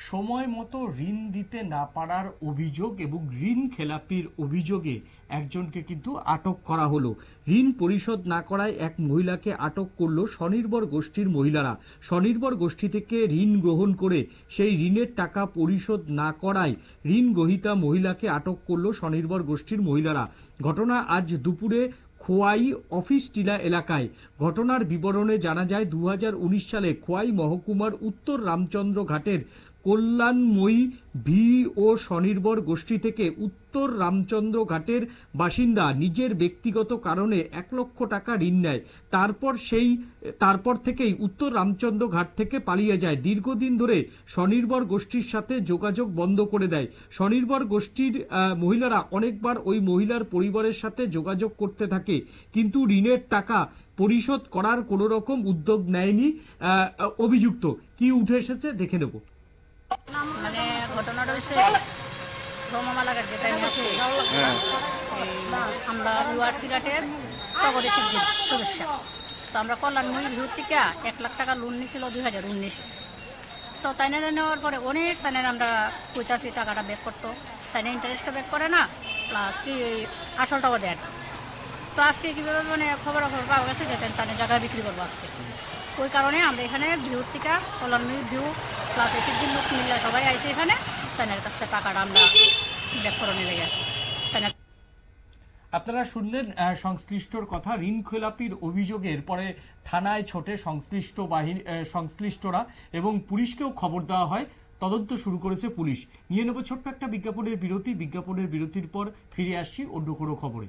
সময় মতো ঋণ দিতে না পারার অভিযোগ এবং ঋণ খেলাপির অভিযোগে একজনকে কিন্তু আটক করা হলো। ঋণ পরিশোধ না করায় এক মহিলাকে আটক করলো স্বনির্ভর গোষ্ঠীর মহিলারা। স্বনির্ভর গোষ্ঠী থেকে ঋণ গ্রহণ করে সেই ঋণের টাকা পরিশোধ না করায় ঋণ গ্রহীতা মহিলাকে আটক করলো স্বনির্ভর গোষ্ঠীর মহিলারা। ঘটনা আজ দুপুরে খোয়াই অফিস টিলা এলাকায়। ঘটনার বিবরণে জানা যায় 2019 সালে খোয়াই মহকুমার উত্তর রামচন্দ্র ঘাটের কল্যাণময়ী ভি ও স্বনির্ভর গোষ্ঠী থেকে উত্তর রামচন্দ্র ঘাটের বাসিন্দা নিজের ব্যক্তিগত কারণে 1 লক্ষ টাকা ঋণ নেয়। তারপর থেকেই উত্তর রামচন্দ্র ঘাট থেকে পালিয়ে যায়। দীর্ঘদিন ধরে স্বনির্ভর গোষ্ঠীর সাথে যোগাযোগ বন্ধ করে দেয়। স্বনির্ভর গোষ্ঠীর মহিলারা অনেকবার ওই মহিলার পরিবারের সাথে যোগাযোগ করতে থাকে, কিন্তু ঋণের টাকা পরিশোধ করার কোনো রকম উদ্যোগ নেয়নি অভিযুক্ত। কি উঠে এসেছে দেখে নেব। মানে ঘটনাটা হচ্ছে রমামালাঘাট যেটা আমরা ইউআরসি ঘাটের প্রগতিশীল সদস্য। তো আমরা কল্যাণময়ী ভিউ থেকে 1 লাখ টাকা লোন নিয়েছিল 2019-এ। তো তাইনে নেওয়ার পরে অনেক তাইনে আমরা কইতাছি টাকাটা ব্যাক করতো, তাইনে ইন্টারেস্টও ব্যাক করে না, প্লাস কি আসলটাও দেয় না। তো আজকে কীভাবে মানে খবর পাওয়া গেছে যে তাদের জায়গা বিক্রি করবো আজকে। ওই কারণে আমরা এখানে ভিউর থেকে কল্যাণময়ী ভিউ প্লাস এসির লোক মিলে সবাই আইসে এখানে তাদের কাছ থেকে টাকাটা আমরা ব্যাক করে নিয়ে লেগে। আপনারা শুনলেন সংশ্লিষ্টর কথা। ঋণ খেলাপির অভিযোগের পরে থানায় ছোটে সংশ্লিষ্টরা এবং পুলিশকেও খবর দেওয়া হয়। তদন্ত শুরু করেছে পুলিশ। নিয়ে নেব ছোট্ট একটা বিজ্ঞাপনের বিরতির পর ফিরে আসছি অন্য কোনো খবরে।